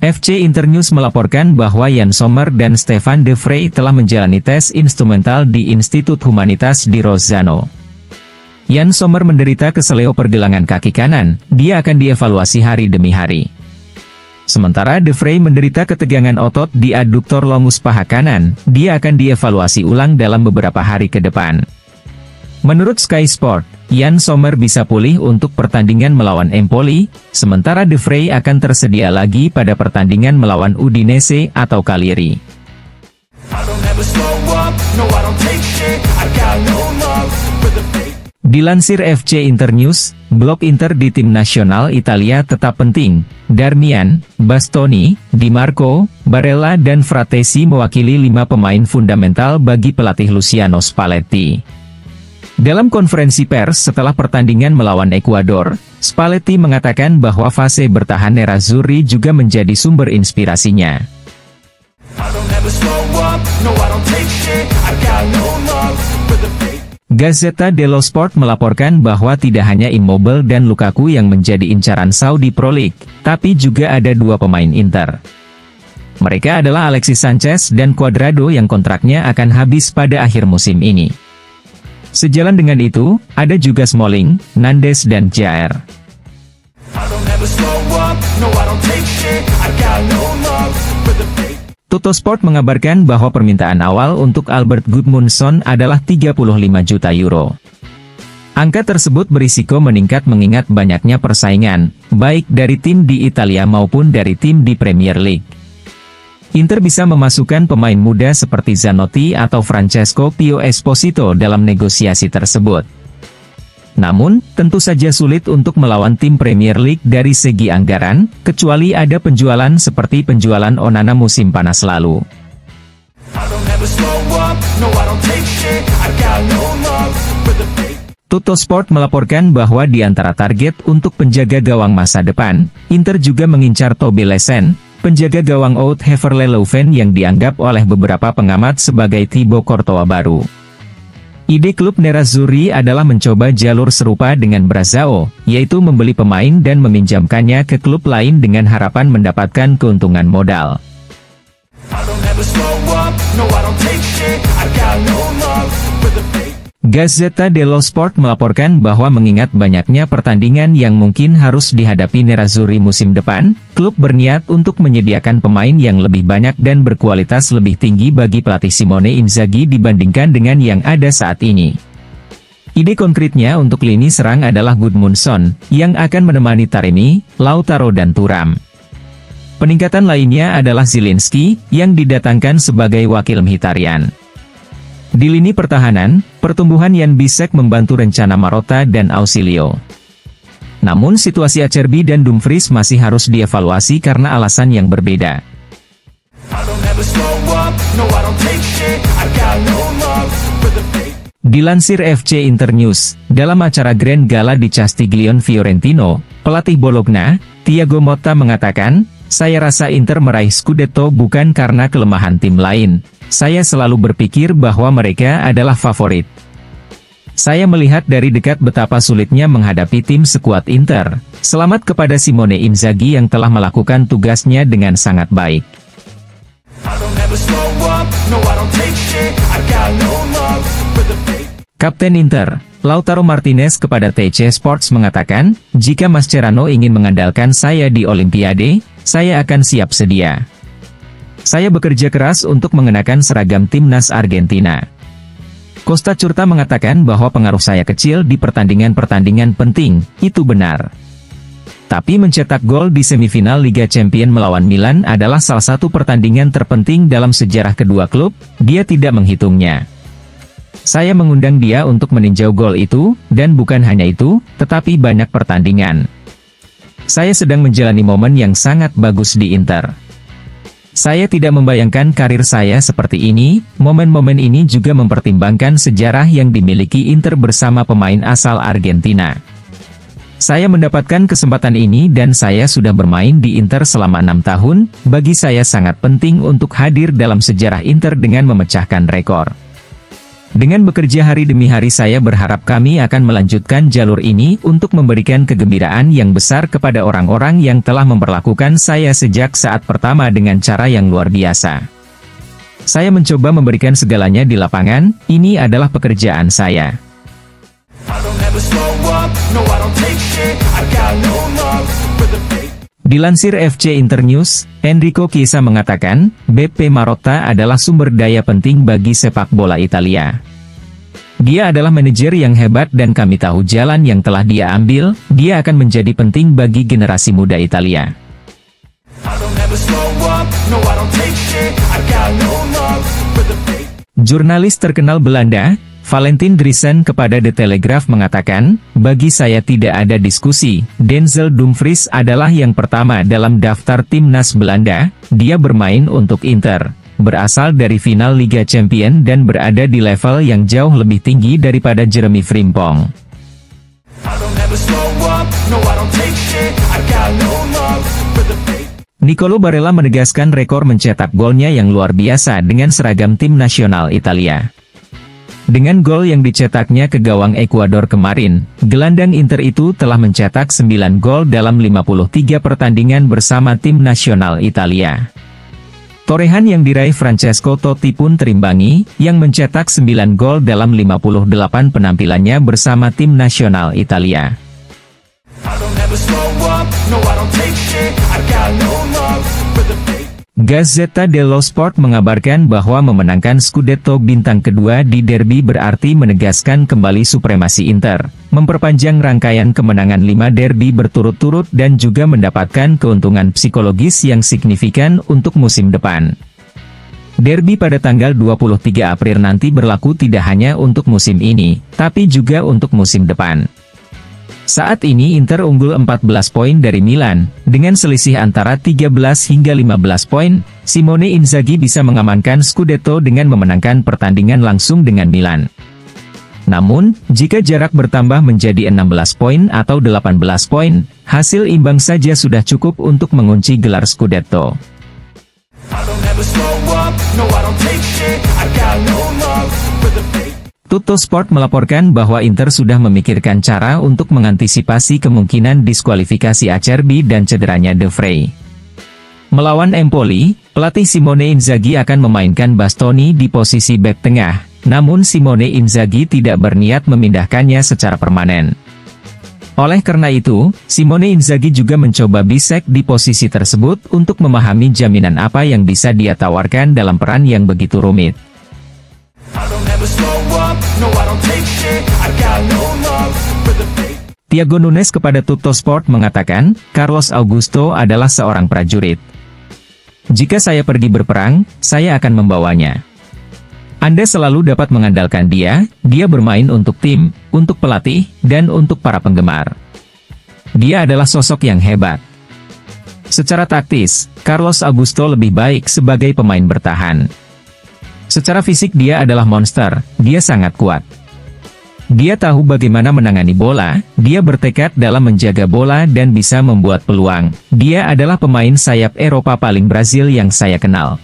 FC Internews melaporkan bahwa Yann Sommer dan Stefan de Vrij telah menjalani tes instrumental di Institut Humanitas di Rozzano. Yann Sommer menderita keseleo pergelangan kaki kanan, dia akan dievaluasi hari demi hari. Sementara de Vrij menderita ketegangan otot di aduktor longus paha kanan, dia akan dievaluasi ulang dalam beberapa hari ke depan. Menurut Sky Sport, Yann Sommer bisa pulih untuk pertandingan melawan Empoli, sementara de Vrij akan tersedia lagi pada pertandingan melawan Udinese atau Cagliari. Dilansir FC Internews, blog Inter di tim nasional Italia tetap penting. Darmian, Bastoni, Di Marco, Barella dan Fratesi mewakili 5 pemain fundamental bagi pelatih Luciano Spalletti. Dalam konferensi pers setelah pertandingan melawan Ekuador, Spalletti mengatakan bahwa fase bertahan Nerazzurri juga menjadi sumber inspirasinya. Gazzetta dello Sport melaporkan bahwa tidak hanya Immobile dan Lukaku yang menjadi incaran Saudi Pro League, tapi juga ada 2 pemain Inter. Mereka adalah Alexis Sanchez dan Cuadrado yang kontraknya akan habis pada akhir musim ini. Sejalan dengan itu, ada juga Smalling, Nandes dan Jair. Tuttosport mengabarkan bahwa permintaan awal untuk Albert Gudmundsson adalah 35 juta euro. Angka tersebut berisiko meningkat mengingat banyaknya persaingan, baik dari tim di Italia maupun dari tim di Premier League. Inter bisa memasukkan pemain muda seperti Zanotti atau Francesco Pio Esposito dalam negosiasi tersebut. Namun, tentu saja sulit untuk melawan tim Premier League dari segi anggaran, kecuali ada penjualan seperti penjualan Onana musim panas lalu. Tuttosport melaporkan bahwa di antara target untuk penjaga gawang masa depan, Inter juga mengincar Toby Lesen, penjaga gawang Oud Heverlee Leuven yang dianggap oleh beberapa pengamat sebagai Thibaut Courtois baru. Ide klub Nerazzurri adalah mencoba jalur serupa dengan Brazao, yaitu membeli pemain dan meminjamkannya ke klub lain dengan harapan mendapatkan keuntungan modal. Gazzetta dello Sport melaporkan bahwa mengingat banyaknya pertandingan yang mungkin harus dihadapi Nerazzurri musim depan, klub berniat untuk menyediakan pemain yang lebih banyak dan berkualitas lebih tinggi bagi pelatih Simone Inzaghi dibandingkan dengan yang ada saat ini. Ide konkretnya untuk lini serang adalah Gudmundsson, yang akan menemani Taremi, Lautaro dan Thuram. Peningkatan lainnya adalah Zielinski, yang didatangkan sebagai wakil Mkhitaryan. Di lini pertahanan, pertumbuhan Jan Bisek membantu rencana Marotta dan Ausilio. Namun situasi Acerbi dan Dumfries masih harus dievaluasi karena alasan yang berbeda. Dilansir FC Internews, dalam acara Grand Gala di Castiglione Fiorentino, pelatih Bologna, Thiago Motta mengatakan, "Saya rasa Inter meraih Scudetto bukan karena kelemahan tim lain. Saya selalu berpikir bahwa mereka adalah favorit. Saya melihat dari dekat betapa sulitnya menghadapi tim sekuat Inter. Selamat kepada Simone Inzaghi yang telah melakukan tugasnya dengan sangat baik." Kapten Inter, Lautaro Martinez kepada TC Sports mengatakan, "Jika Mascherano ingin mengandalkan saya di Olimpiade, saya akan siap sedia. Saya bekerja keras untuk mengenakan seragam timnas Argentina." Costa Curta mengatakan bahwa pengaruh saya kecil di pertandingan-pertandingan penting, itu benar. Tapi mencetak gol di semifinal Liga Champions melawan Milan adalah salah satu pertandingan terpenting dalam sejarah kedua klub, dia tidak menghitungnya. Saya mengundang dia untuk meninjau gol itu, dan bukan hanya itu, tetapi banyak pertandingan. Saya sedang menjalani momen yang sangat bagus di Inter. Saya tidak membayangkan karir saya seperti ini, momen-momen ini juga mempertimbangkan sejarah yang dimiliki Inter bersama pemain asal Argentina. Saya mendapatkan kesempatan ini dan saya sudah bermain di Inter selama 6 tahun, bagi saya sangat penting untuk hadir dalam sejarah Inter dengan memecahkan rekor. Dengan bekerja hari demi hari saya berharap kami akan melanjutkan jalur ini untuk memberikan kegembiraan yang besar kepada orang-orang yang telah memperlakukan saya sejak saat pertama dengan cara yang luar biasa. Saya mencoba memberikan segalanya di lapangan, ini adalah pekerjaan saya. Dilansir FC Internews, Enrico Chiesa mengatakan, Beppe Marotta adalah sumber daya penting bagi sepak bola Italia. Dia adalah manajer yang hebat dan kami tahu jalan yang telah dia ambil, dia akan menjadi penting bagi generasi muda Italia. Jurnalis terkenal Belanda, Valentin Driessen kepada The Telegraph mengatakan, bagi saya tidak ada diskusi, Denzel Dumfries adalah yang pertama dalam daftar timnas Belanda, dia bermain untuk Inter, berasal dari final Liga Champions dan berada di level yang jauh lebih tinggi daripada Jeremy Frimpong. Nicolo Barella menegaskan rekor mencetak golnya yang luar biasa dengan seragam tim nasional Italia. Dengan gol yang dicetaknya ke gawang Ekuador kemarin, gelandang Inter itu telah mencetak 9 gol dalam 53 pertandingan bersama tim nasional Italia. Torehan yang diraih Francesco Totti pun terimbangi, yang mencetak 9 gol dalam 58 penampilannya bersama tim nasional Italia. Gazzetta dello Sport mengabarkan bahwa memenangkan Scudetto bintang kedua di derby berarti menegaskan kembali supremasi Inter, memperpanjang rangkaian kemenangan 5 derby berturut-turut dan juga mendapatkan keuntungan psikologis yang signifikan untuk musim depan. Derby pada tanggal 23 April nanti berlaku tidak hanya untuk musim ini, tapi juga untuk musim depan. Saat ini Inter unggul 14 poin dari Milan, dengan selisih antara 13 hingga 15 poin, Simone Inzaghi bisa mengamankan Scudetto dengan memenangkan pertandingan langsung dengan Milan. Namun, jika jarak bertambah menjadi 16 poin atau 18 poin, hasil imbang saja sudah cukup untuk mengunci gelar Scudetto. Tutto Sport melaporkan bahwa Inter sudah memikirkan cara untuk mengantisipasi kemungkinan diskualifikasi Acerbi dan cederanya De Vrij. Melawan Empoli, pelatih Simone Inzaghi akan memainkan Bastoni di posisi bek tengah, namun Simone Inzaghi tidak berniat memindahkannya secara permanen. Oleh karena itu, Simone Inzaghi juga mencoba Bisek di posisi tersebut untuk memahami jaminan apa yang bisa dia tawarkan dalam peran yang begitu rumit. Thiago Nunes kepada Tutto Sport mengatakan, Carlos Augusto adalah seorang prajurit. Jika saya pergi berperang, saya akan membawanya. Anda selalu dapat mengandalkan dia bermain untuk tim, untuk pelatih, dan untuk para penggemar. Dia adalah sosok yang hebat. Secara taktis, Carlos Augusto lebih baik sebagai pemain bertahan. Secara fisik dia adalah monster, dia sangat kuat. Dia tahu bagaimana menangani bola, dia bertekad dalam menjaga bola dan bisa membuat peluang. Dia adalah pemain sayap Eropa paling Brazil yang saya kenal.